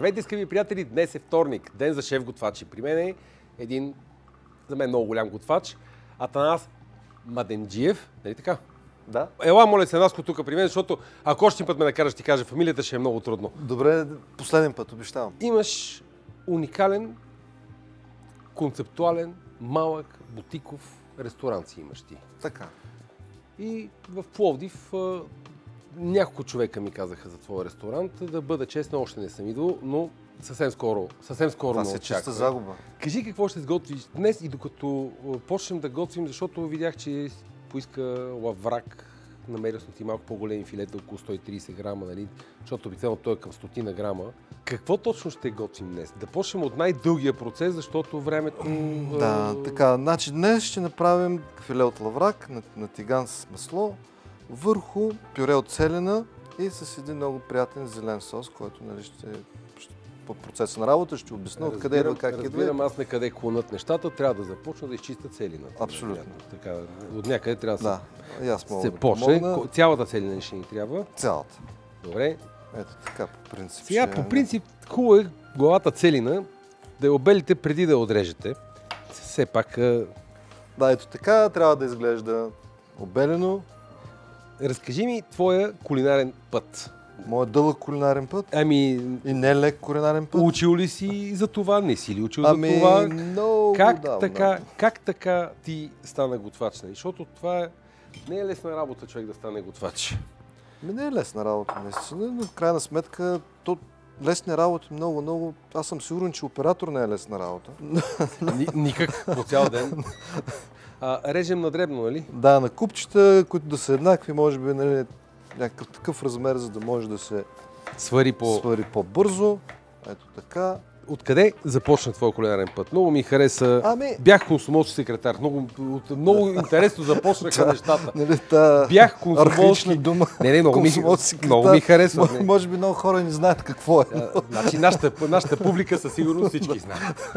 Здравейте, скъпи приятели! Днес е вторник, ден за шеф-готвачи. При мен е един, за мен много голям готвач, Атанас Маденджиев. Нали така? Да. Ела, моля се, Наско, тук при мен, защото ако още път ме накараш ти кажа фамилията, ще е много трудно. Добре, последен път, обещавам. Имаш уникален, концептуален, малък, бутиков ресторант си имаш ти. Така. И в Пловдив няколко човека ми казаха за твоя ресторант. Да бъда честен, още не съм идвал, но съвсем скоро Това си е чиста загуба. Кажи какво ще сготвиш днес и докато почнем да готвим, защото видях, че поиска лаврак. Намерил съм ти малко по-големи филета, около 130 грама, нали? Защото обикновено той е към 100 грама. Какво точно ще готвим днес? Да почнем от най-дългия процес, защото времето... Да, така. Значи днес ще направим филе от лаврак на тиган с масло, върху пюре от селена и с един много приятен зелен сос, който, нали, по процеса на работа ще обясня откъде идва, как идва. Разбирам аз на къде клонат нещата, трябва да започна да изчистя целината. Абсолютно. Така, от някъде трябва да се почне. Цялата целина ще ни трябва. Цялата. Добре. Ето така, по принцип. Сега, по принцип, хубаво е главата целина да я обелите преди да я отрежете. Все пак... Да, ето така трябва да изглежда обелено. Разкажи ми твоя кулинарен път. Моят дълъг кулинарен път. И не лек кулинарен път. Учил ли си за това? Не си ли учил за това? Много Как така ти стана готвач? Защото това не е лесна работа, човек да стане готвач. Не е лесна работа, наистина, но в крайна сметка лесни работи много. Аз съм сигурен, че оператор не е лесна работа. Никак, по цял ден. Режем на дребно, нали? Да, на купчета, които да са еднакви, може би, нали, някакъв такъв размер, за да може да се свари по-бързо. Ето така. Откъде започна твой кулинарен път? Много ми хареса. Бях консумолски секретар. Много интересно започнаха нещата. Бях консумолски дума. Много ми харесва. Може би много хора не знаят какво е. Значи нашата публика със сигурност всички знаят.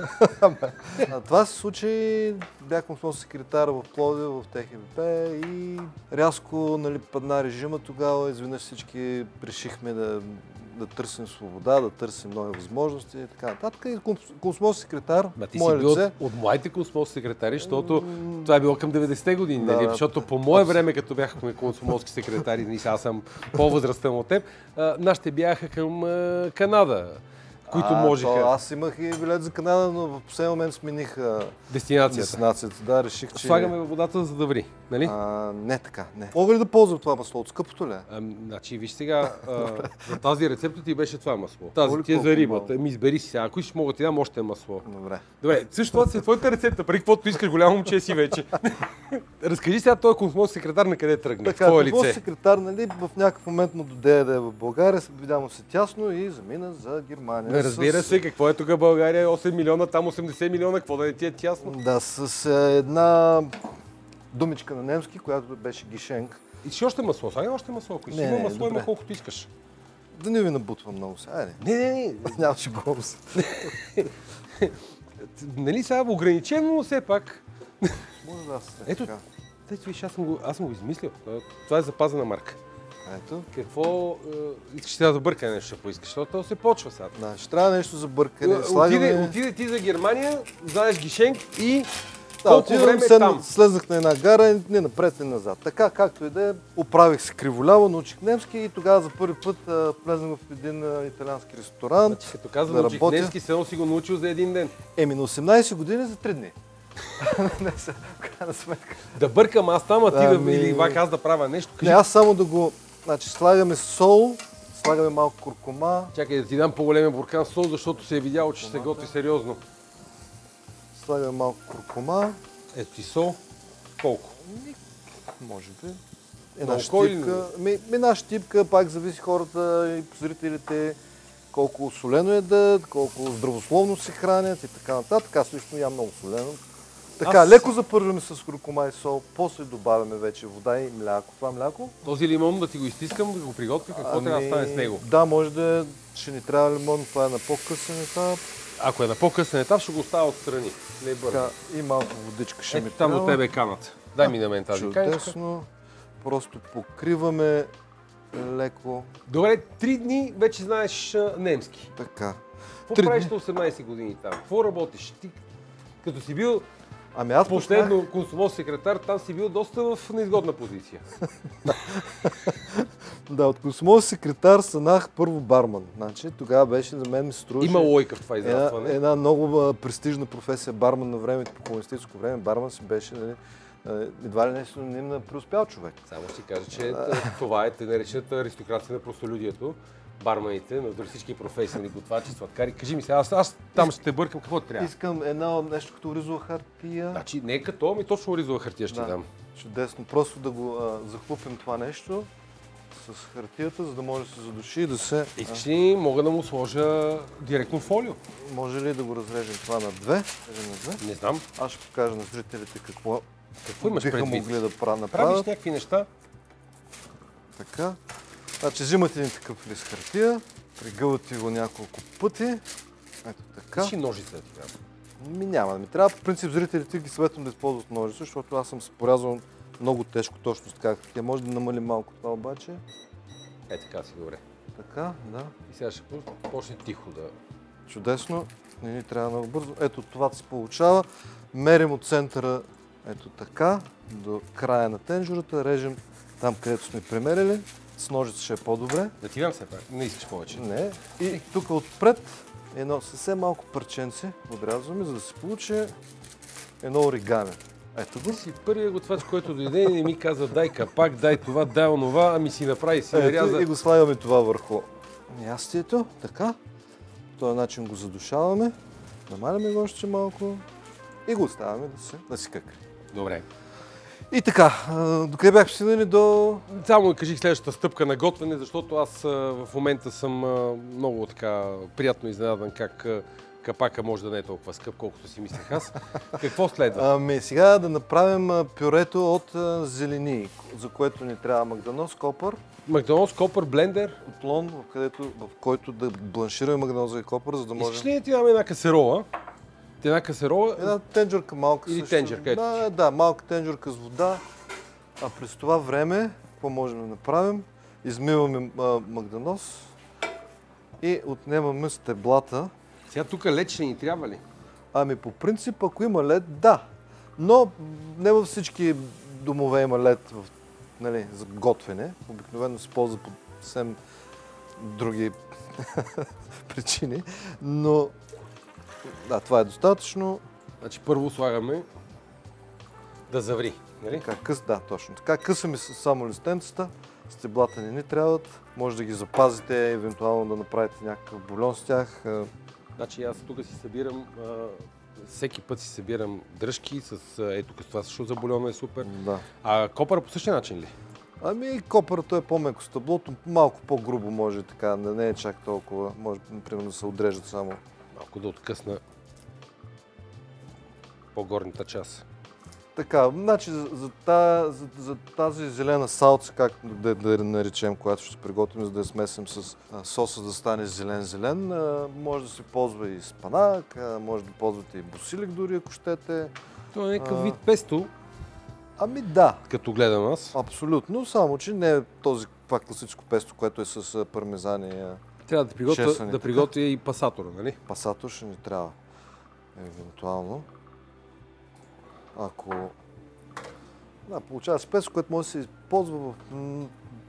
Това се случи. Бях консумолски секретар в Пловдив, в ТХВП и рязко, нали, падна режима тогава. Изведнъж всички решихме да търсим свобода, да търсим нови възможности и така нататък. И консумолски секретар, мое лице... От моите консумолски секретари, защото това е било към 90-те години, нали? Защото по мое време, като бяхме консумолски секретари, аз съм по-възрастен от теб, нашите бяха към Канада, които можеха... Аз имах и билет за Канада, но в последния момент смених дестинацията. Да, реших, че... Слагаме водата за да ври, нали? Не така, не. Мога ли да ползвам това масло? От скъпото ли? Значи, виж сега, за тази рецепта ти беше това масло. Тази ти е за рибата. Избери си сега. Ако искаш, мога ти дам още масло. Добре, също това си е твоята рецепта. Преди каквото искаш, голямо момче си вече. Разкажи сега, той консумолски секретар на къде тръгна? Така, консумолски секретар, нали, в някакъв момент му дойде да е в България, видя му се тясно и замина за Германия. Разбира се, какво е тук България? 8 милиона, там 80 милиона, какво да не ти е тясно? Да, с една думичка на немски, която беше гишенк. И си още масло, сега още масло, ако си има масло, има колкото искаш. Да не ви набутвам много сега, айде. Не. Нямаше голос. Нали сега ограничено, но все пак. Може да се. Ето, виж, аз съм го измислил. Това е запазена марка. Ето. Какво искаш сега да бъркане нещо, ще поискаш, защото се почва сега. Да, ще трябва нещо за бъркане. Отиде ти за Германия, знаеш гишенк и колко време там. Слезнах на една гара, не напред, не назад. Така, както и да е, оправих се криволяво, научих немски и тогава за първи път влезнах в един италиански ресторант. Значи, като казвам, научих немски, все си го научил за един ден. На 18 години за 3 дни. Не са, в крайна сметка. Да бъркам аз там, а ти или аз да правя нещо. Не, аз само да го... Значи слагаме сол, слагаме малко куркума. Чакай да ти дам по-големия буркан сол, защото се е видяло, че се готви сериозно. Слагаме малко куркума. Ето ти сол. Колко? Може би. Една щипка. Една щипка, пак зависи хората и зрителите колко солено ядат, колко здравословно се хранят и така нататък. Аз лично ям много солено. Така, леко запържваме с куркума и сол, после добавяме вече вода и мляко. Това мляко. Този лимон да ти го изтискам, да го приготвя, какво трябва да стане с него? Да, може да ще ни трябва лимон, това е на по-късен етап. Ако е на по-късен етап, ще го оставя отстрани. Не бързо. И малко водичка ще ми трябва. Там до тебе е каната. Дай ми на мен тази каничка. Чудесно. Просто покриваме леко. Добре, 3 дни вече знаеш немски. Така. Какво правиш на 18 години там? Какво работиш? Ти, като си бил Ами аз последно консумов секретар, там си бил доста в неизгодна позиция. Да, от консумов секретар станах първо барман. Значи, тогава беше, за мен ми се струваше... Има лойка в това израстване. Една много престижна професия барман на времето, по комунистическо време. Барман си беше, нали, едва ли не синоним на преуспял човек. Само ще кажа, че това е наречената аристокрация на простолюдието. Барманите, на всички професионални готвачи, сладкари. Кажи ми се, аз там ще те бъркам, какво трябва? Искам нещо като оризова хартия. Значи не е като, ами точно оризова хартия ще дам. Чудесно. Просто да го захлупим това нещо с хартията, за да може да се задуши и да се... Искаш ли мога да му сложа директно фолио? Може ли да го разрежем това на две? Не знам. Аз ще покажа на зрителите какво имаш биха предвид? могли да направят. Правиш някакви неща? Така. Значи взимате един такъв лист хартия, пригълвате го няколко пъти. Ето така. Кажи ножица ти трябва. Няма да ми трябва. По принцип зрителите ги съветвам да използват ножица, защото аз съм се порязал много тежко точно с така хартия. Може да намалим малко това обаче. Е така си, добре. Така, да. И сега ще почне тихо да... Чудесно. Не ни трябва много бързо. Ето това се получава. Мерим от центъра, ето така, до края на тенжурата. Режем там, където сме премерили. С ножица ще е по-добре. Да ти дам все пак. Не искаш повече. Не. И тук отпред едно съвсем малко парченце отрязваме, за да се получи едно оригами. Ето го. Си първият готвач, който дойде и не ми каза дай капак, дай това, дай онова, ами си направи, си наряза. И го слагаме това върху ястието. Така. По този начин го задушаваме. Намаляме го още малко. И го оставяме да си къка. Добре. И така, докъде бяхме стигнали до... Само кажи следващата стъпка на готвене, защото аз в момента съм много така приятно изненадан как капака може да не е толкова скъп, колкото си мислех аз. Какво следва? Ами сега да направим пюрето от зелени, за което ни трябва магданоз, копър. Магданоз, копър, блендер. Отлон, в който да бланшираме магданоза и копър, за да може... Искаш ли да ти дам една касерола? Една касерола? Една тенджерка малка. Или също. тенджерка, ето. Да, малка тенджерка с вода. А през това време, какво можем да направим? Измиваме магданоз и отнемаме стеблата. Сега тук лед ще ни трябва ли? Ами по принцип, ако има лед, да. Но не във всички домове има лед нали, за готвене. Обикновено се ползва по съвсем други причини. Но да, това е достатъчно. Значи първо слагаме да заври, нали? Да, точно така. Късаме само листенцата, стеблата не ни трябват. Може да ги запазите, евентуално да направите някакъв бульон с тях. Значи аз тук си събирам, всеки път си събирам дръжки с ето като това също за бульона е супер. Да. А копъра по същия начин ли? Ами копърът е по-меко стъблото, малко по-грубо може така, не е чак толкова. Може, например, да се отрежат само. Малко да откъсна по-горната част. Така, значи за тази зелена салца, както да наречем, която ще приготвим, за да я смесим с соса да стане зелен-зелен, може да се ползва и спанак, може да ползвате и босилик дори, ако щете. Това е някакъв вид песто. Ами да. Като гледам аз. Абсолютно, само че не е това класическо песто, което е с пармезан и трябва да приготвя и пасатора, нали? Пасатор ще ни трябва, евентуално. Ако получава песто, което може да се използва в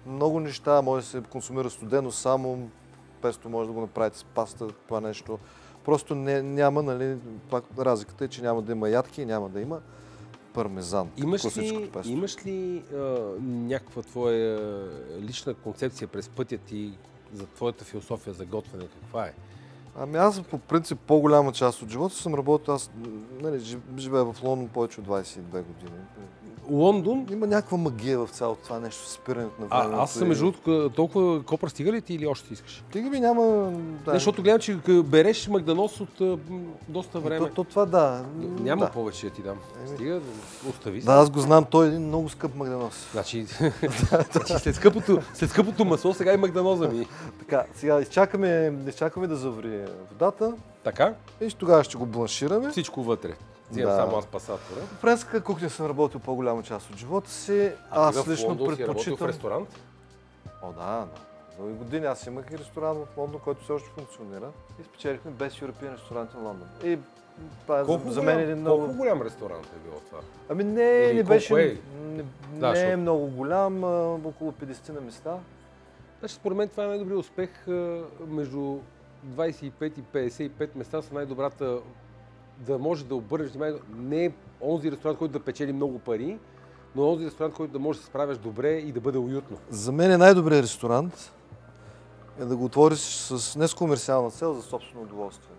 много неща, може да се консумира студено само, песто може да го направите с паста, това нещо. Просто няма, нали, разликата е, че няма да има ядки и няма да има пармезан. Имаш ли някаква твоя лична концепция през пътя ти за твоята философия за готвене? Каква е? Ами аз по принцип по-голяма част от живота съм работил, аз живея в Лондон повече от 22 години. Лондон? Има някаква магия в цялото това нещо, спирането на времето. Аз съм между другото, толкова копър стига ли ти или още искаш? Стига ми няма... Да. Защото гледам, че береш магданоз от доста време. Това да. Няма повече да ти дам. Стига, остави се. Да, аз го знам, той е един много скъп магданоз. Значи след скъпото масло, сега и магданоза ми. Така, сега изчакаме да заври водата. Така? И тогава ще го бланшираме. Всичко вътре. Взимам само аз пасатора. В френска кухня съм работил по-голяма част от живота си. Аз лично предпочитам... в ресторант? О, да. дълги години. Аз имах и ресторант в Лондон, който все още функционира. И спечелихме Best European Restaurant в Лондон. И това за мен е много... Колко голям ресторант е било това? Ами не беше... Не е защото... много голям, около 50 на места. Значи, според мен това е най-добрият успех. Между 25 и 55 места са най-добрата, да може да обърнеш внимание. Не е онзи ресторант, който да печели много пари, но онзи ресторант, който да можеш да се справяш добре и да бъде уютно. За мен е най-добрият ресторант е да го отвориш не с комерциална цел, за собствено удоволствие.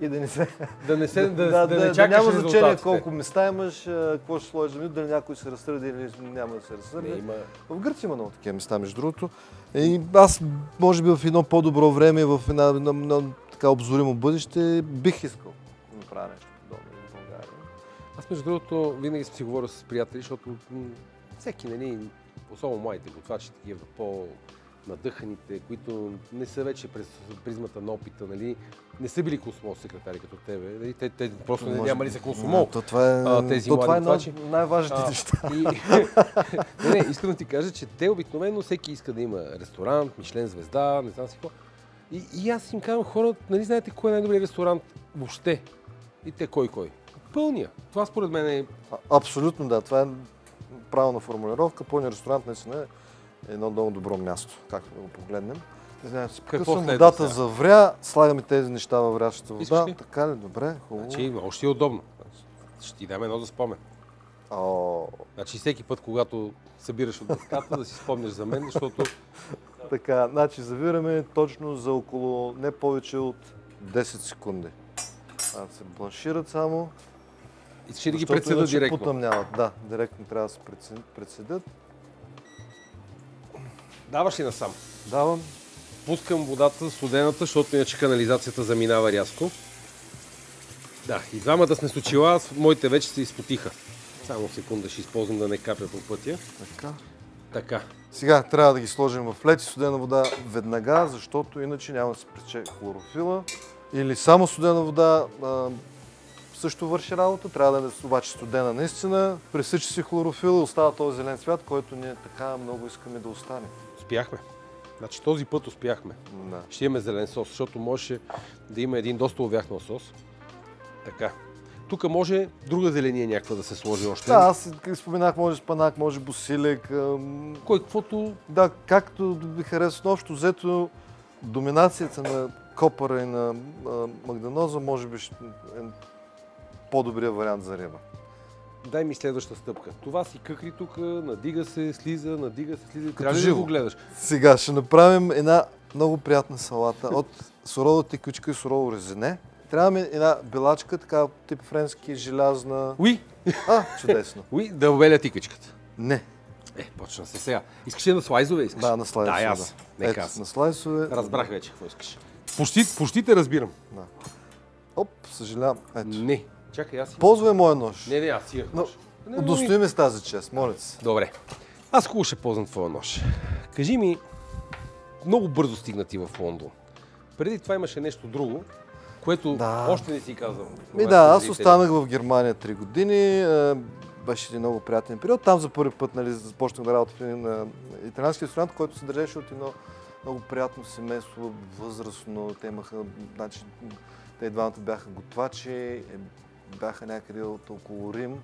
И да не се... Да не чакаш няма значение резултатите. колко места имаш, какво ще сложиш за меню, дали някой се разсърди или няма да се разсърди. В Гърция има много такива места, между другото. И аз, може би в едно по-добро време, в едно така обзоримо бъдеще, бих искал да направя нещо подобно в България. Аз, между другото, винаги съм си говорил с приятели, защото всеки, нали, особено младите готвачи, такива по-надъханите, които не са вече през призмата на опита, нали, не са били консумол секретари като тебе. Нали, те просто не нямали за консумол. Това е най-важните неща. Не, искам да ти кажа, че те обикновено всеки иска да има ресторант, Мишлен звезда, не знам си какво. И аз им казвам, хора, нали знаете кой е най-добрият ресторант въобще? И те кой? Пълния. Това според мен е... Абсолютно да, това е правилна формулировка. Пълният ресторант наистина е едно много добро място, както да го погледнем. Не знам, късвам водата завря, слагаме тези неща във врящата вода. Така ли? Добре, хубаво. Значи, още е удобно. Ще ти дам едно за спомен. Значи всеки път, когато събираш от дъската, да си спомняш за мен, защото... Така, значи завираме точно за около не повече от 10 секунди. Се бланшират само. И ще да ги председат директно. Потъмняват. Да, директно трябва да се председат. Даваш ли насам? Давам. Пускам водата студената, защото иначе канализацията заминава рязко. Да, и двамата сме с очила, моите вече се изпотиха. Само секунда ще използвам да не капя по пътя. Така. Сега трябва да ги сложим в лед и студена вода веднага, защото иначе няма да се прече хлорофила. Или само студена вода също върши работа, трябва да е обаче студена наистина. Пресича си хлорофила, остава този зелен цвят, който ние така много искаме да остане. Успяхме. Значи този път успяхме. Да. Ще имаме зелен сос, защото можеше да има един доста увяхнал сос. Така. Тук може друга зеления някаква да се сложи още. Да, аз споменах, може спанак, може босилек. Кой каквото... Да, както ви харесва, но общо взето доминацията на копъра и на магданоза може би е по-добрия вариант за риба. Дай ми следваща стъпка. Това си къкри тук, надига се, слиза. Трябва ли да го гледаш? Сега ще направим една много приятна салата от сурова текучка и сурово резене. Трябва ми една белачка, така тип френски, желязна. Уи! Чудесно. Уи, да обеля тикачката. Не. Почна се сега. Искаш ли на слайзове? Искаш? Да, на слайсове. Да, аз. Ето, на слайсове. Разбрах вече какво искаш. Почти те разбирам. Да. Оп, съжалявам. Ето. Не. Чакай, аз си... Ползвай моя нож. Не, аз си нож. Удостои ме с тази чест, моля се. Добре. Аз хубаво ще ползвам твоя нож. Кажи ми, много бързо стигна ти в Лондон. Преди това имаше нещо друго, което още не си казал. Аз останах в Германия 3 години. Беше един много приятен период. Там за първи път започнах да работя на италиански ресторант, който се държеше от едно много приятно семейство, възрастно. Те имаха, значи, те двамата бяха готвачи, бяха някъде от около Рим.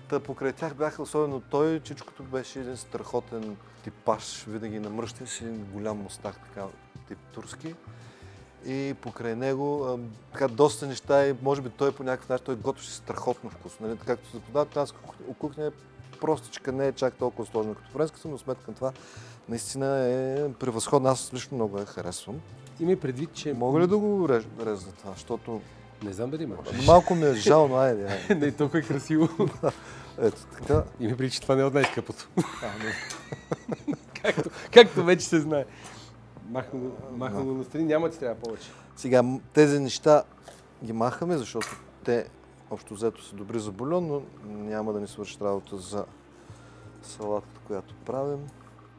Та покрай тях бяха, особено той, чичкото беше един страхотен типаж, винаги намръщен си, един голям мустак, така, тип турски. И покрай него така доста неща и може би той по някакъв начин той готвеше страхотно вкусно. Нали? Както се подава, тази кухня е простичка, не е чак толкова сложна като френската, но сметка това наистина е превъзходна. Аз лично много я харесвам. Има предвид, че... Мога ли да го резна това, защото... Не знам дали можеш. Малко ми е жал, но айде. Не, толкова е красиво. Ето така. Има предвид, че това не е от най-скъпото. Както вече се знае. Махна го настрани, няма ти трябва повече. Сега, тези неща ги махаме, защото те общо взето са добри за бульон, но няма да ни свършат работа за салатата, която правим.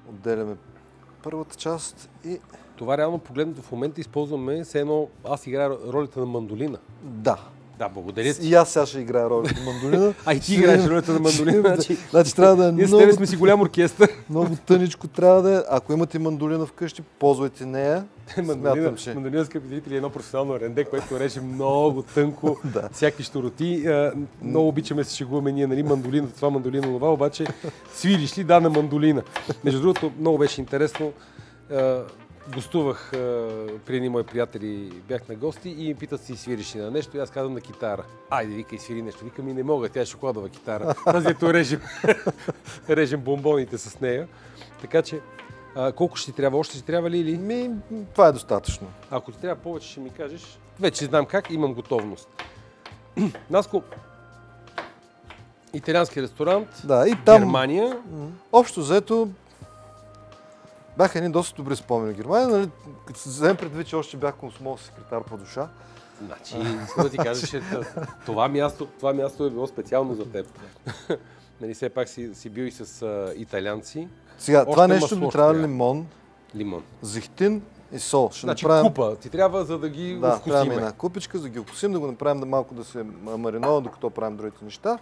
Отделяме първата част и... Това реално погледнато в момента използваме все едно, аз играя ролята на мандолина. Да. Да, благодаря ти. И аз сега ще играя ролята на мандолина. И ти играеш ролята на мандолина. Значи трябва да е ние с тебе сме си голям оркестър. Много тъничко трябва да е. Ако имате мандолина вкъщи, ползвайте нея. Мандолина, скъпи зрители, е едно професионално ренде, което реже много тънко, всяки щуроти. Много обичаме се шегуваме ние, нали, мандолина, това мандолина, това, обаче свириш ли? Да, на мандолина. Между другото, много беше интересно. Гостувах при едни мои приятели, бях на гости и ми питат си свириш ли на нещо и аз казвам на китара. Айде, вика, и свири нещо. Викам, и не мога, тя е шоколадова китара. Тази ето режем бомбоните с нея. Така че, колко ще ти трябва? Още ще трябва ли или? Това е достатъчно. Ако ти трябва повече, ще ми кажеш. Вече знам как, имам готовност. Наско, италиански ресторант, да, и там, Германия. Общо взето, бяха едни доста добри спомени в Германия, нали, като се вземем предвид, че още бях комсомол секретар по душа. Значи, искам да ти кажа, че това място е било специално за теб. Нали, все пак си бил и с италианци. Сега, това нещо би трябва лимон, зехтин и сол. Значи купа ти трябва, за да ги вкусиме. Да, трябва една купичка, за да ги вкусим, да го направим малко да се маринова, докато правим другите неща.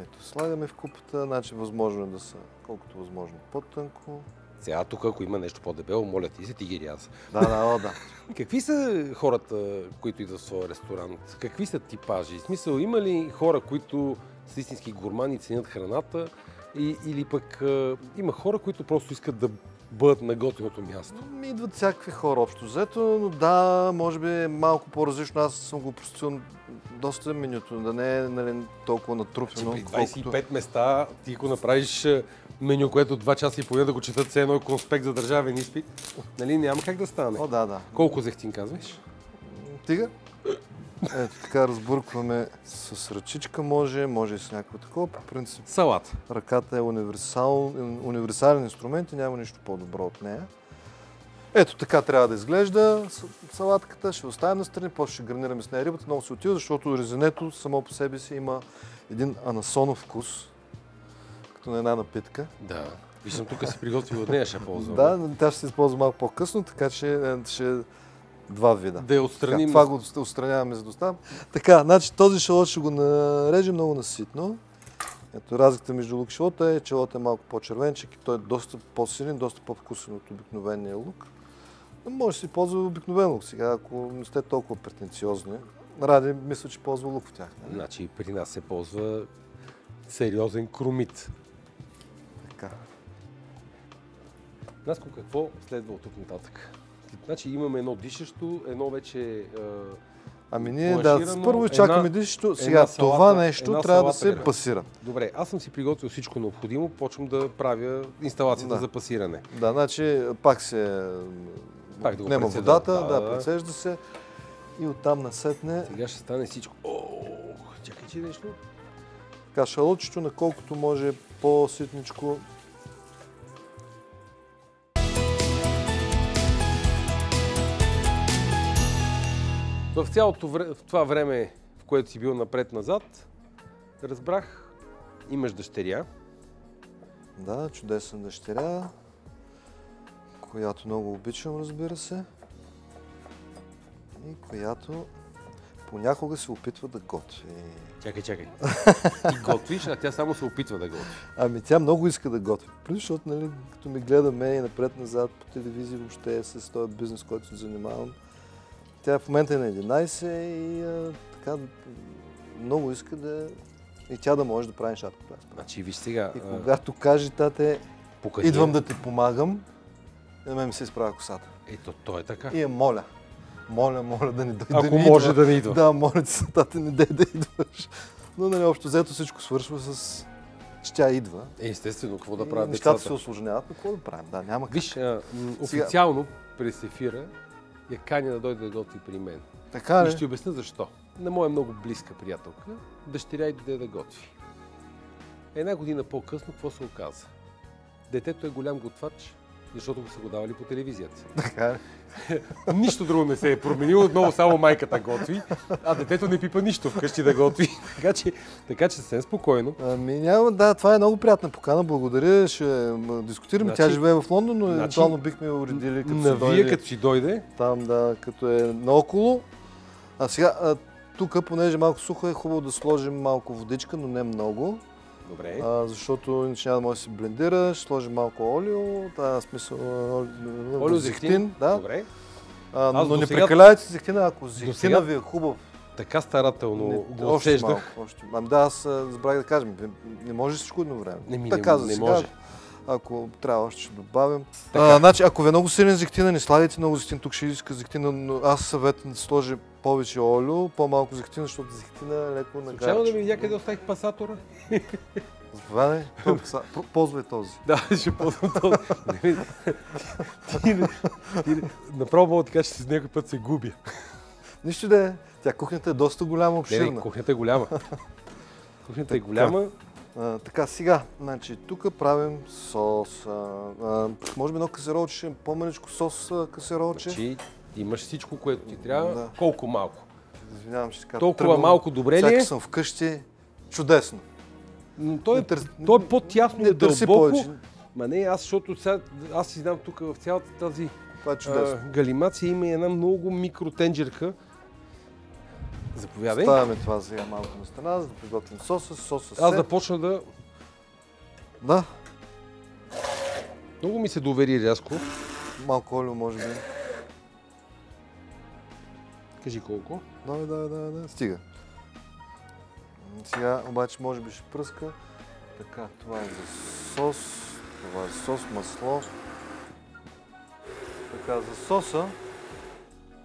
Ето, слагаме в купата, значи възможно е да са колкото възможно по-тънко. Сега тук, ако има нещо по-дебело, моля ти се, ти ги ряза. Да. Какви са хората, които идват в своя ресторант? Какви са типажи? В смисъл, има ли хора, които са истински гурмани и ценят храната? Или пък има хора, които просто искат да бъдат на готиното място? Идват всякакви хора общо взето, но да, може би е малко по-различно. Аз съм го простил доста менюто, да не е, нали, толкова натрупено. При 25 места ти го направиш меню, което 2 часа и половина да го четат все едно конспект за държавен изпит, нали, няма как да стане. О, да. Колко зехтин казваш? Тига. Ето така разбъркваме с ръчичка, може и с някакво такова. По принцип, салат. Ръката е универсален инструмент и няма нищо по-добро от нея. Ето така трябва да изглежда салатката, ще оставим настрани, после ще гарнираме с нея рибата. Много се отива, защото резенето само по себе си има един анасонов вкус, като на една напитка. Да. Виждам, тук си приготвил от нея, ще ползвам. Да, тя ще се използва малко по-късно, така че ще два вида. Да я отстраним. Това го отстраняваме за доставка. Така, значи този шалот ще го нарежем много наситно. Ето, разликата между лук и шалота е, че шалот е малко по-червенчик и той е доста по-силен, доста по-вкусен от обикновения лук. Но може да си ползва обикновен лук сега, ако не сте толкова претенциозни. Ради мисля, че ползва лук в тях. Не? Значи при нас се ползва сериозен крумит. Така. Наско, какво следва от тук нататък? Значи имаме едно дишещо, едно вече Ами ние първо чакаме дишещо, сега това нещо трябва да се пасира. Добре, аз съм си приготвил всичко необходимо, почвам да правя инсталацията за пасиране. Да, значи пак се нема водата, прецежда се и оттам насетне. Сега ще стане всичко. Чакай, че нещо. Така, шалотчето на колкото може по-ситничко. В цялото в това време, в което си бил напред-назад, разбрах, имаш дъщеря. Да, чудесна дъщеря, която много обичам, разбира се. И която понякога се опитва да готви. Чакай. Ти готвиш, а тя само се опитва да готви. Ами тя много иска да готви. Плюс, защото, нали, като ми гледа мен и напред-назад по телевизия, въобще с този бизнес, който се занимавам. Тя в момента е на 11 и така много иска да... И тя да може да прави нещата, които аз правя. Значи, виж сега... И когато каже, тате, идвам да ти помагам, на мен ми се изправя косата. Ето, то е така. И моля да не дойде. Ако може да не идва. Да, моля ти се, тате, не дай да идваш. Но, нали, общо взето всичко свършва с... че тя идва. Естествено, какво да правят децата? Нещата се усложняват, но какво да правим? Да, няма как. Виж, официално през ефира я каня да дойде да готви при мен. Така ли? И ще ти обясня защо. На моя много близка приятелка, дъщеря и дойде да готви. Една година по-късно, какво се оказа? Детето е голям готвач, защото го са го давали по телевизията. Така ли? Нищо друго не се е променило, отново само майката готви, а детето не пипа нищо вкъщи да готви. Така че съвсем спокойно. Ами няма, да, това е много приятна покана, благодаря, ще дискутираме. Тя живее в Лондон, но евентуално бихме уредили като си дойде. Като си дойде. Там, да, като е наоколо. А сега, тук, понеже малко сухо, е хубаво да сложим малко водичка, но не много. Добре. Защото иначе няма да може да се блендира. Ще сложим малко олио, смисъл Олио зехтин. Да. Добре. Но не прекаляйте зехтина, ако зехтина ви е хубав. Така старателно го отсеждах. Да, аз забравих да кажем, не може всичко едно време. Така за сега, може. ако трябва, още ще добавим. Значи, ако ви е много силен зехтина, не слагайте много зехтин. Тук ще иска зехтина, но аз съветвам да сложи повече олио, по-малко зехтина, защото зехтина е леко нагарче. Случайно да ми някъде оставих пасатора? Заповядай, ползвай този. Да, ще ползвам този. Направо мога да кажа, че с някой път се губя. Нищо да е. Тя кухнята е доста голяма, обширна. Не, кухнята е голяма. Кухнята е голяма. Така, сега, значи, тук правим сос. Може би едно касеролче, по-маличко сос касеролче. Значи, имаш всичко, което ти трябва. Да. Колко малко? Извинявам, ще така. Толкова малко добре ли е? Съм вкъщи. Чудесно. Но той е по-тясно и дълбоко. Ма не, защото сега, аз си знам тук в цялата тази галимация има една много микротенджерка. Заповядай. Ставяме това сега малко на страна, за да приготвим соса. Аз започна да... Да. Много ми се довери рязко. Малко олио, може би. Кажи колко. Да. Стига. Сега обаче може би ще пръска. Така, това е за сос, масло. Така, за соса,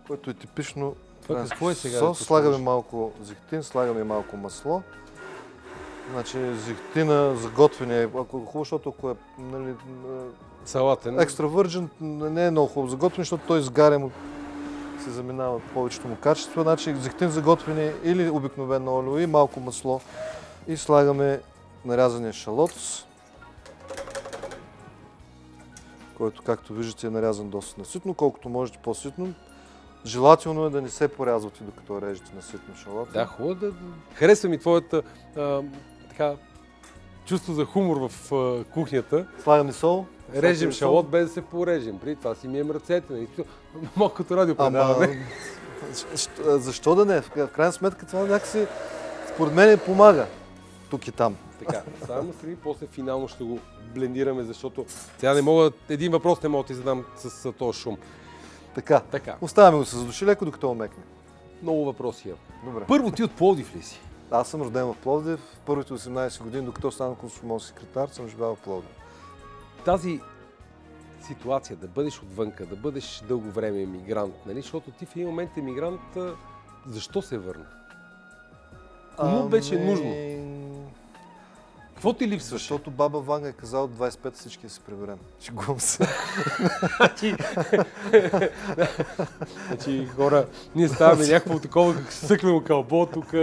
което е типично какво е сега? Сос, слагаме малко зехтин, слагаме малко масло. Значи зехтина за готвене, ако е хубаво, защото ако е салатен, екстра върджен, не е много хубаво за готвене, защото той изгаря му, се заминава повечето му качество. Значи зехтин за готвене или обикновено олио и малко масло. И слагаме нарязания шалот, който, както виждате, е нарязан доста наситно, колкото можете по-ситно. Желателно е да не се порязвате, докато режете на ситно шалота. Да, хубаво да... Харесва ми твоята чувство за хумор в кухнята. Слагаме сол. Режем шалот без да се порежем. При това си мием ръцете. Малко като радио предаване. Защо да не? В крайна сметка това някакси според мен помага. Тук и там. Така, само среди, после финално ще го блендираме, защото сега не мога... Един въпрос не мога да ти задам с този шум. Така. Оставяме го с души леко, докато омекне. Много въпроси имам. Добре. Първо, ти от Пловдив ли си? Аз съм роден в Пловдив. Първите 18 години, докато станах консумон секретар, съм живял в Пловдив. Тази ситуация, да бъдеш отвънка, да бъдеш дълго време емигрант, нали? Защото ти в един момент емигрант, защо се върна? Кому беше нужно? Какво ти липсваше? Защото баба Ванга е казала 25 всички да се приберем. Шегувам се. Значи хора, ние ставаме някакво такова съклено кълбо тук.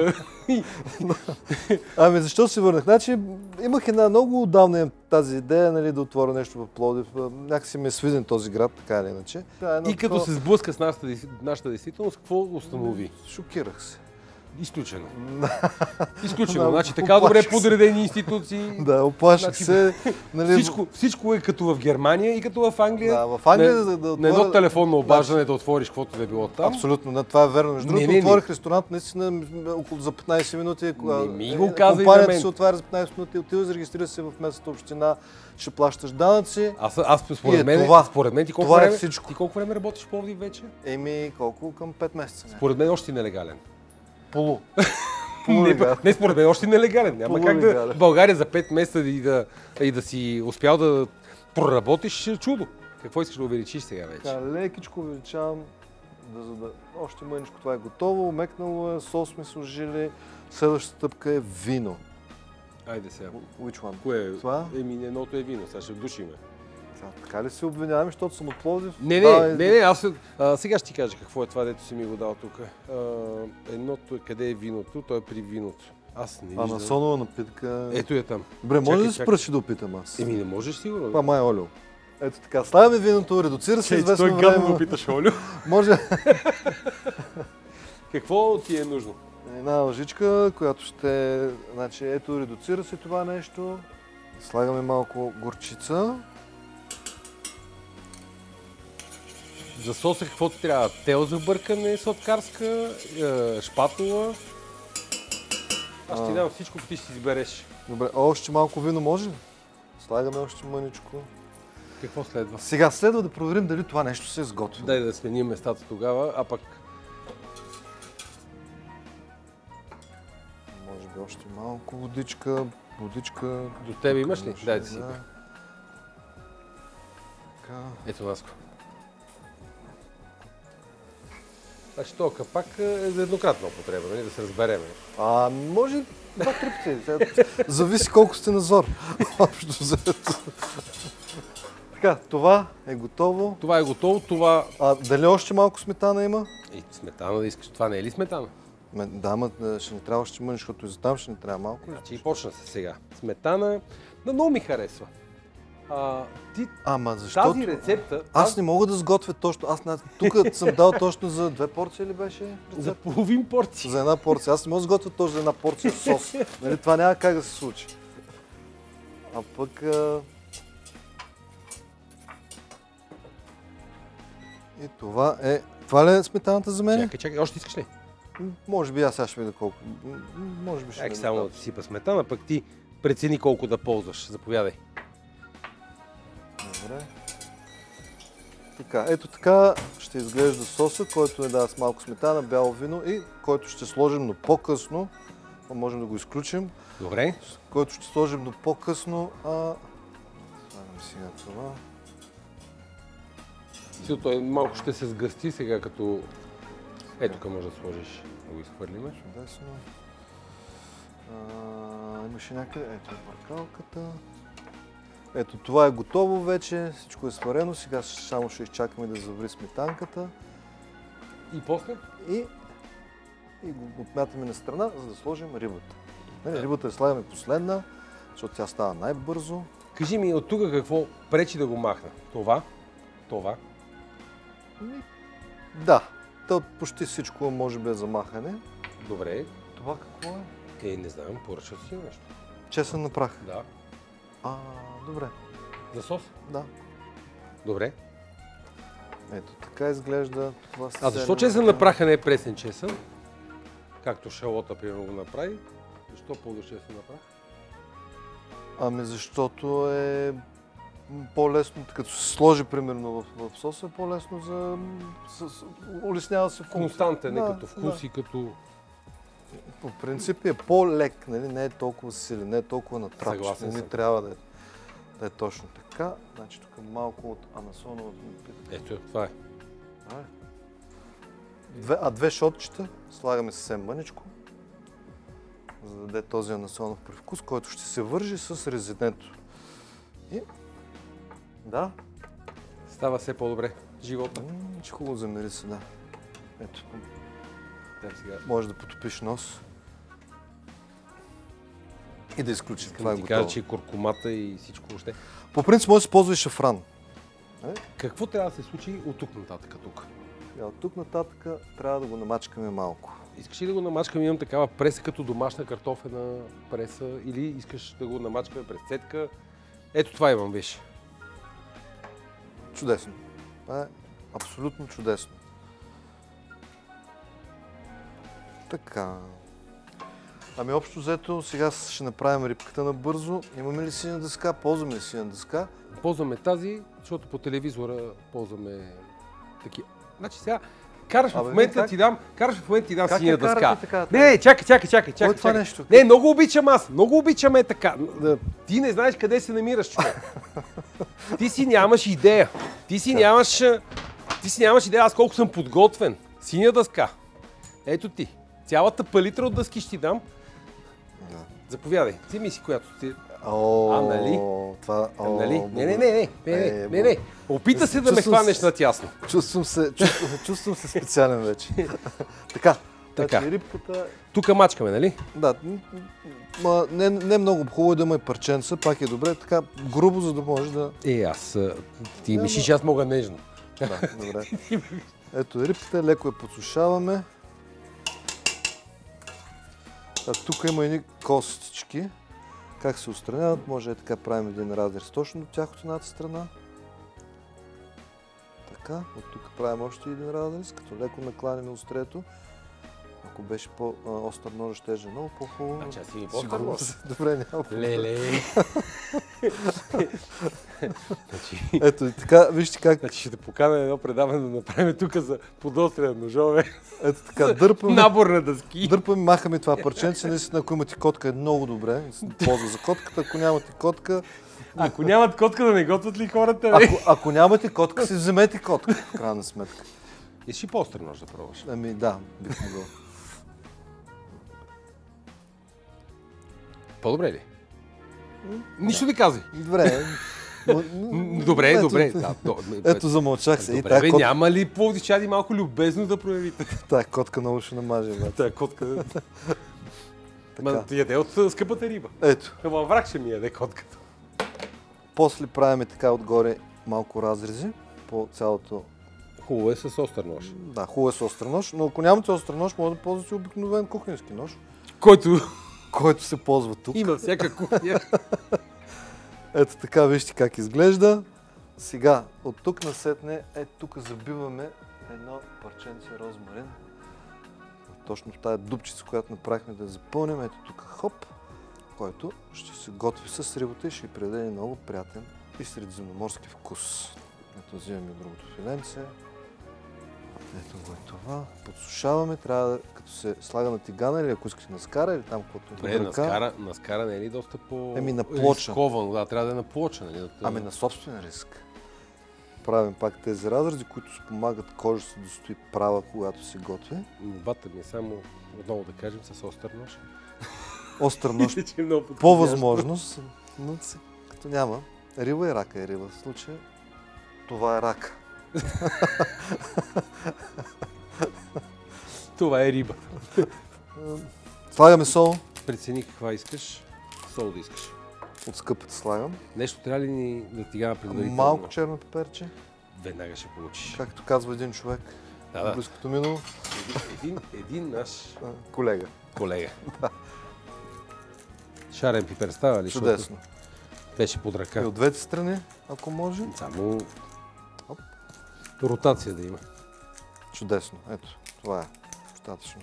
Ами защо се върнах? Значи имах една много отдавна тази идея, нали, да отворя нещо в Пловдив. Някакси ми е свиден този град, така или иначе. И като се сблъска с нашата действителност, какво установи? Шокирах се. Изключено. Изключено. Значи така добре подредени институции. Да, оплаших се. Нали... Всичко е като в Германия и като в Англия. Да, в Англия на едно телефонно обаждане да отвориш каквото да е било там. Абсолютно, това е верно. Между другото, отворих ресторант наистина около за 15 минути. Компанията се отваря за 15 минути, отива, зарегистрира се в местната община, ще плащаш данъци. Аз според мен ти колко време работиш в Пловдив вече? Колко? Към 5 месеца. Според мен още нелегален. Не, според мен още нелегален. Няма как да в България за 5 месеца и да си успял да проработиш чудо. Какво искаш да увеличиш сега вече? Лекичко увеличавам, още мъничко това е готово, умекнало е, сос сме сложили. Следващата стъпка е вино. Айде сега. Which one? Кое е? Това? Едното е вино, сега ще вдушиме. Така ли се обвиняваме, защото съм от Пловдив? Не, аз сега ще ти кажа какво е това, дето си ми го дал тук. Едното, къде е виното, то е при виното. Аз не виждам. Анасонова напитка. Ето е там. Добре, може да се пръщи да опитам аз? Не можеш сигурно. Това май е олио. Ето така, слагаме виното, редуцира се известно време. Той гадно да опиташ олио. Може. Какво ти е нужно? Една лъжичка, която ще... Значи, ето, редуцира се това нещо. Слагаме малко горчица. За соса какво ти трябва? Тел за бъркане, сладкарска, шпатула. Аз ти дам всичко, ти ще си избереш. Добре, още малко вино може ли? Слагаме още мъничко. Какво следва? Сега следва да проверим дали това нещо се изготвя. Дай да сменим местата тогава, а пък... Може би още малко водичка. До тебе имаш ли? Дай да си. Така. Ето Наско. Значи този капак е за еднократна употреба, нали? Да се разбереме. Може 2-3 пъти. Зависи колко сте назор. Общо взето. Така, това е готово. Това е готово, това... Дали още малко сметана има? Сметана да искаш. Това не е ли сметана? Да, ама ще ни трябва още мъничко, защото и за там ще ни трябва малко. Значи и почна се сега. Сметана, много ми харесва. Ама защото... Тази рецепта... Аз не мога да сготвя точно. Тук съм дал точно за 2 порции ли беше рецепт? За половин порция. За 1 порция. Аз не мога да сготвя точно за 1 порция сос. Нали, това няма как да се случи. А пък... И това е... Това ли е сметаната за мен? Чакай, още искаш ли? Може би аз сега ще видя колко. Може би ще видя. Само да ти сипа сметана, пък ти прецени колко да ползваш. Заповядай. Добре. Така, ето така ще изглежда соса, който е с малко сметана, бяло вино и който ще сложим, но по-късно. Можем да го изключим. Добре. Който ще сложим, но по-късно. Слагам сега това. Той малко ще се сгъсти сега, като... Ето тук може да сложиш, да го изхвърлиме. Чудесно. Имаше някъде, ето е бъркалката. Ето това е готово вече, всичко е сварено. Сега само ще изчакаме да заври сметанката. И после? И го отмятаме на страна, за да сложим рибата. Рибата я слагаме последна, защото тя става най-бързо. Кажи ми от тук какво пречи да го махна? Това? Да, почти всичко може би е за махане. Добре. Това какво е? Не знам, поръча си нещо. Чесън на прах? Да. Добре. За сос? Да. Добре. Ето така изглежда това. Защо чесън на праха не е пресен чесън? Както Шарлота примерно го направи. Защо ползваш чесън на прах? Защото е по-лесно, като се сложи примерно в соса, е по-лесно за... улеснява се вкус. Константен е като вкус и като... По принцип е по-лек, нали? Не е толкова силен, не е толкова натрапчен. Съгласен съм. Трябва да е точно така. Значи тук малко от анасоновата. Ето, това е. 2 шотчета слагаме съвсем мъничко, за да даде този анасонов привкус, който ще се вържи с резиденто. И... Да. Става все по-добре живота. Хубаво замери се, да. Ето. Сега. Може да потопиш нос. И да изключиш. Това е ти готово. кажа, че куркумата и всичко въобще. По принцип може да се ползва и шафран. Какво трябва да се случи от тук нататък тук? От тук нататък трябва да го намачкаме малко. Искаш ли да го намачкаме, имам такава преса като домашна картофена преса, или искаш да го намачкаме през цетка? Ето това имам, виж. Чудесно. Това е абсолютно чудесно. Така. Общо взето, сега ще направим рибката набързо. Имаме ли синя дъска? Ползваме ли синя дъска? Ползваме тази, защото по телевизора ползваме такива. Значи сега караш в момента ти дам синя дъска. Не, чакай. Кой е това нещо? Не, много обичам аз. Много обичаме така. Ти не знаеш къде се намираш, човек. Ти си нямаш идея. Ти си нямаш идея аз колко съм подготвен. Синя дъска. Ето ти. Цялата палитра от дъски ще ти дам. Заповядай. Вземи си която ти... нали? Това... Нали? Не. Опита се да ме хванеш на тясно. Чувствам се специален вече. Така. Рибката... Тук мачкаме, нали? Да. Не много хубаво да има и парченца, пак е добре. Така грубо, за да може да... Ти мислиш, аз мога нежно. Да, добре. Ето рибката, леко я подсушаваме. Тук има едни костички. Как се отстраняват? Може така правим един разрез точно до тях от едната страна. Така, от тук правим още един разрез, като леко накланяме острието. Ако беше по-остър нож, ще е много по-хубаво. Значи аз си ми по-остър нож. Добре, няма. Леле. Ето и така, вижте как... Значи ще те поканя едно предаване да направим тук за подостря ножове. Ето така, дърпаме. Набор на дъски. Дърпаме, махаме това парченце. Наистина, ако имате котка е много добре. Ползва за котката. Ако нямате котка... Ако нямат котка, да не готвят ли хората? Ако нямате котка, си вземете котка, в крайна сметка. Искаш и по-остър нож да пробваш? Ами да, бих могъл. По-добре ли? Нищо не казвай. Добре. Добре. Ето замълчах се. Добре, няма ли пловдивчани малко любезно да проявите? Тая котка много ще намаже. Тая котка... Ма яде от скъпата риба. Ето. Ама враг ще ми яде котката. После правим така отгоре малко разрези по цялото... Хубаво е с остър нож. Да, хубаво е с остър нож, но ако нямате остър нож, може да ползвате обикновен кухненски нож. Който се ползва тук. Има всяка кухня. Ето така, вижте как изглежда. Сега, от тук насетне, тук забиваме едно парченце розмарин. Точно в тази дупчица, която направихме да я запълним. Ето тук хоп, който ще се готви с рибата и ще й придаде много приятен и средиземноморски вкус. Ето взимаме другото филенце. Ето го е това. Подсушаваме, трябва да, като се слага на тигана или ако искате на скара или там каквото е ръка. На скара не е ли доста на плоча. Рисковано? Да, трябва да е на плоча, нали? Ами на собствен риск. Правим пак тези разрези, които спомагат кожата да стои права, когато се готви. Молбата ми е само, отново да кажем, с остър нож. Остър нож по възможност, но като няма. Риба и рака е риба. В случая това е рака. Това е риба. Слагаме сол. Прецени каква искаш. Сол да искаш. От скъпата слагам. Нещо трябва ли ни да тигава предварително? Малко черно пеперче. Веднага ще получиш. Както казва един човек в близкото минало. Един наш колега. Да. Шарен пипер става ли? Чудесно. Беше под ръка. И от двете страни, ако може. Само ротация да има. Чудесно. Ето, това е достатъчно.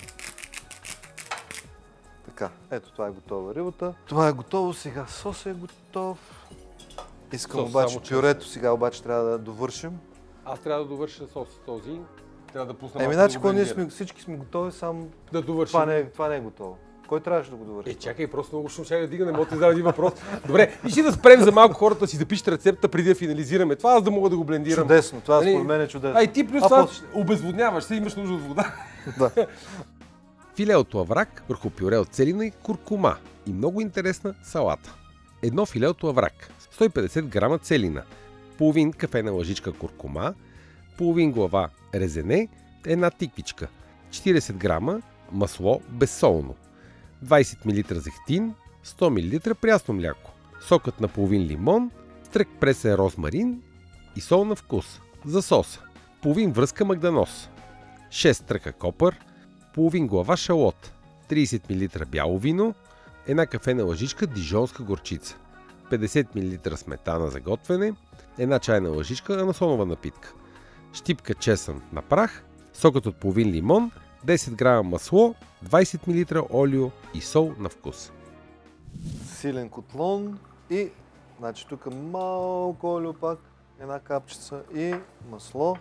Така, ето това е готова рибата. Това е готово, сега сосът е готов. Искам обаче пюрето, сега обаче трябва да довършим. Аз трябва да довърша сос този. Трябва да пусна малко да го ние всички сме готови, само да довършим. Това не е готово. Кой трябваше да го довърши? Чакай, просто много ще да дига, не мога да ти задам един въпрос. Добре, и ще да спрем за малко хората си да пишат рецепта преди да финализираме това, аз да мога да го блендирам. Чудесно, това според мен е чудесно. И ти плюс това обезводняваш се, имаш нужда от вода. Да. Филе от лаврак върху пюре от целина и куркума и много интересна салата. Едно филе от лаврак, 150 грама целина, половин кафена лъжичка куркума, половин глава резене, една тиквичка, 40 грама масло безсолно, 20 мл зехтин, 100 мл прясно мляко, сокът на половин лимон, трък пресен розмарин и сол на вкус. За соса половин връзка магданоз, 6 тръка копър, половин глава шалот, 30 мл бяло вино, една кафена лъжичка дижонска горчица, 50 мл сметана за готвене, една чайна лъжичка анасонова напитка, щипка чесън на прах, сокът от половин лимон, 10 грама масло, 20 мл олио и сол на вкус. Силен котлон и значи тук малко олио пак, една капчица и масло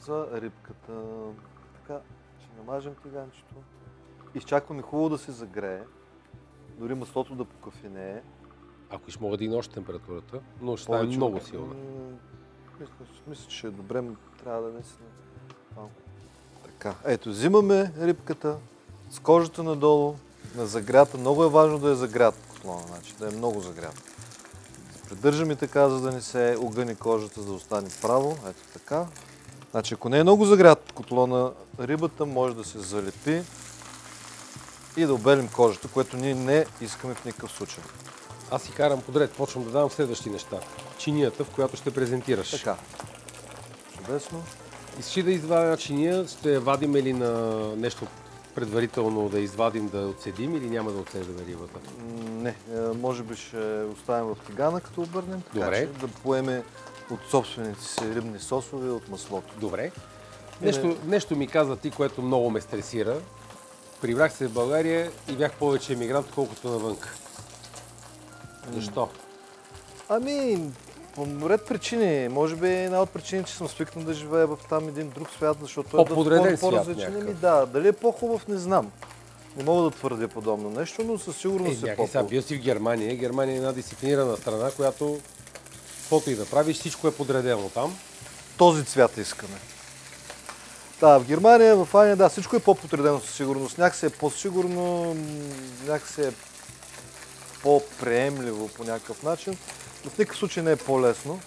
за рибката. Така, ще намажем тиганчето. Изчакваме хубаво да се загрее, дори маслото да покафенее. Ако ще мога да още температурата, но ще стане много силна. Мисля, че е добре, трябва да не се... Така, ето, взимаме рибката с кожата надолу, на загрята. Много е важно да е загрят котлона, значи, да е много загрят. Придържаме така, за да не се огъне кожата, за да остане право. Ето така. Значи, ако не е много загрят котлона, рибата може да се залепи и да обелим кожата, което ние не искаме в никакъв случай. Аз си карам подред, почвам да давам следващи неща. Чинията, в която ще презентираш. Така. Чудесно. Искаш да извадим чиния, ще вадим ли на нещо предварително да извадим, да отседим или няма да отседаме рибата? Не, може би ще оставим в тигана, като обърнем. Така, добре. Че да поеме от собствените си рибни сосове, от маслото. Добре. Нещо ми каза ти, което много ме стресира. Прибрах се в България и бях повече емигрант, колкото навънка. Защо? Ами, по ред причини. Може би една от причините, че съм свикнал да живея в там един друг свят, защото по-подреден свят някакъв. Да, дали е по-хубав, не знам. Не мога да твърдя подобно нещо, но със сигурност е по-хубав. Бил си в Германия. Германия е една дисциплинирана страна, която каквото и да правиш, всичко е подредено там. Този цвят искаме. Да, в Германия, в Ания, да, всичко е по-подредено със сигурност. Някакси е по-сигурно, някакси е по-приемливо по някакъв начин. В никакъв случай не е по-лесно.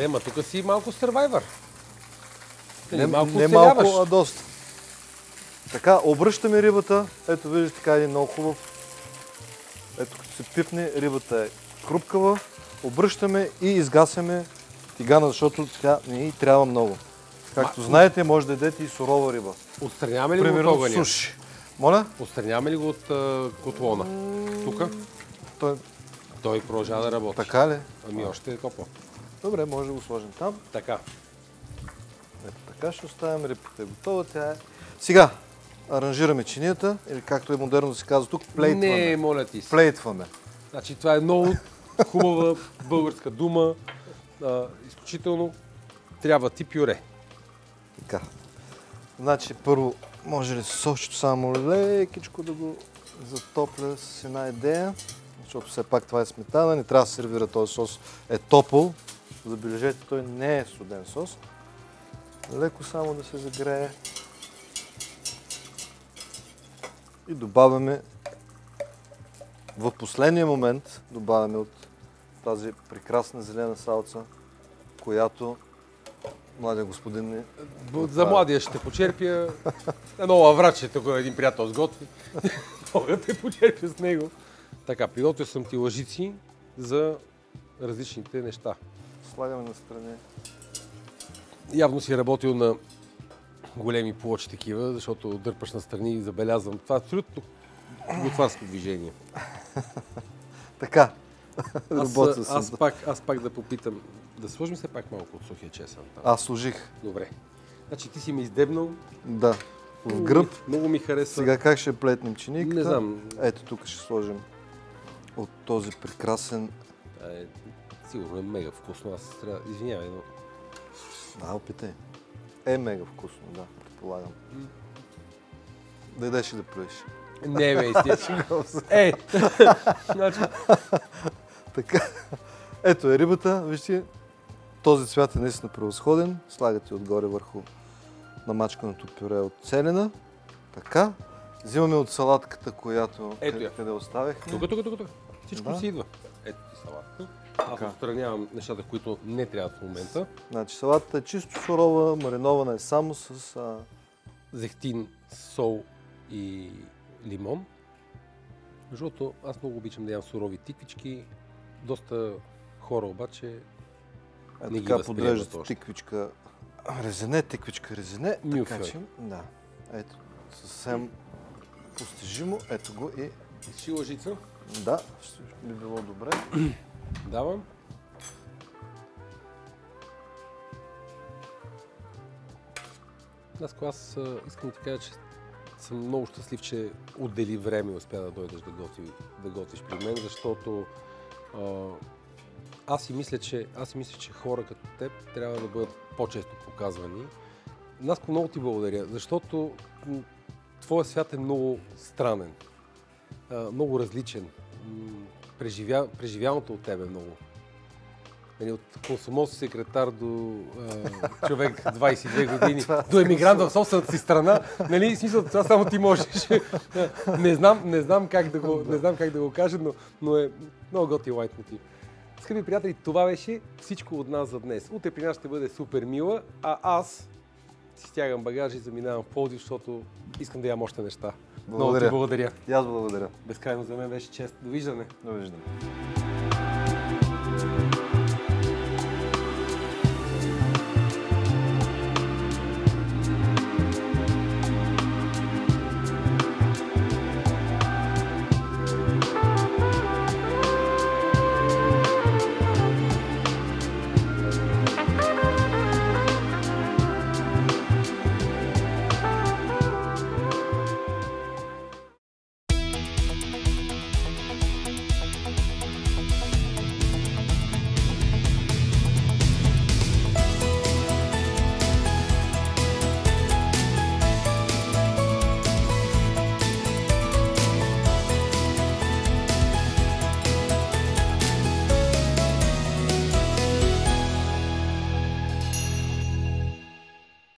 Ма тук си малко сървайвър. Не малко, а доста. Така, обръщаме рибата. Ето виждате така един много хубав. Ето като се пипне, рибата е хрупкава. Обръщаме и изгасяме тигана, защото тя не й трябва много. Както знаете, може да ядете и сурова риба. Отстраняваме ли го от огъня? Суши. Моля? Отстраняваме ли го от котлона? Тук? Той продължава да работи. Така ли? Ами още е топло. Добре, може да го сложим там. Така. Ето така ще оставим, рибката е готова. Тя е. Сега аранжираме чинията, или както е модерно да се казва тук, плейтваме. Не, моля ти се. Плейтваме. Значи това е много хубава българска дума. Изключително трябва ти пюре. Така. Значи първо може ли сосчето само лекичко да го затопля с една идея, защото все пак това е сметана, не трябва да се сервира този сос, е топъл. Забележете, той не е студен сос. Леко само да се загрее. И добавяме, в последния момент добавяме от тази прекрасна зелена салца, която младия господин ни... За младия ще почерпя едно лавраче, тук един приятел сготви. Мога да те почерпя с него. Така, приготвил съм ти лъжици за различните неща. Слагаме настрани. Явно си работил на големи плочи такива, защото дърпаш настрани и забелязвам. Това е абсолютно готварско движение. Така. Аз пак да попитам. Да сложим се пак малко от сухия чесън. Аз сложих. Добре. Значи ти си ме издебнал. Да. В гръб. Много ми хареса. Сега как ще плетнем чиниката? Не знам. Ето тук ще сложим от този прекрасен... Сигурно е мега вкусно. Аз трябва... Извинявай, но... Да, опитай. Е мега вкусно, да, предполагам. Да идеш и да плюеш. Не, бе, изтече. Значи... Така. Ето е рибата, вижте, този цвят е наистина превъзходен. Слагате отгоре върху намачканото пюре от селена. Така. Взимаме от салатката, която къде оставихме. Тук. Всичко си идва. Ето ти салатка. Аз отстранявам нещата, които не трябват в момента. Значи салатата е чисто сурова, маринована е само с... Зехтин, сол и лимон. Защото аз много обичам да ям сурови тиквички. Доста хора обаче не ги така възприемат подреждат още. тиквичка резене, Мюфьой. Така че, да. Ето, съвсем постижимо. Ето го и... Изши лъжица. Да, ще би било добре. Давам. Аз искам да ти кажа, че съм много щастлив, че отдели време и успя да дойдеш да готвиш при мен, защото аз си мисля, че хора като теб трябва да бъдат по-често показвани. Наско, много ти благодаря, защото твоя свят е много странен, много различен. Преживяното от тебе много. От консумоз секретар до човек 22 години, до емигрант в собствената си страна. Нали, смисъл, това само ти можеш. Не знам как да го кажа, но е много готин лайт мотив. Скъпи приятели, това беше всичко от нас за днес. Утре при нас ще бъде супер мила, а аз си стягам багажи и заминавам в Пловдив, защото искам да ям още неща. Много ти благодаря. И аз благодаря. Безкрайно за мен беше чест. Довиждане. Довиждане.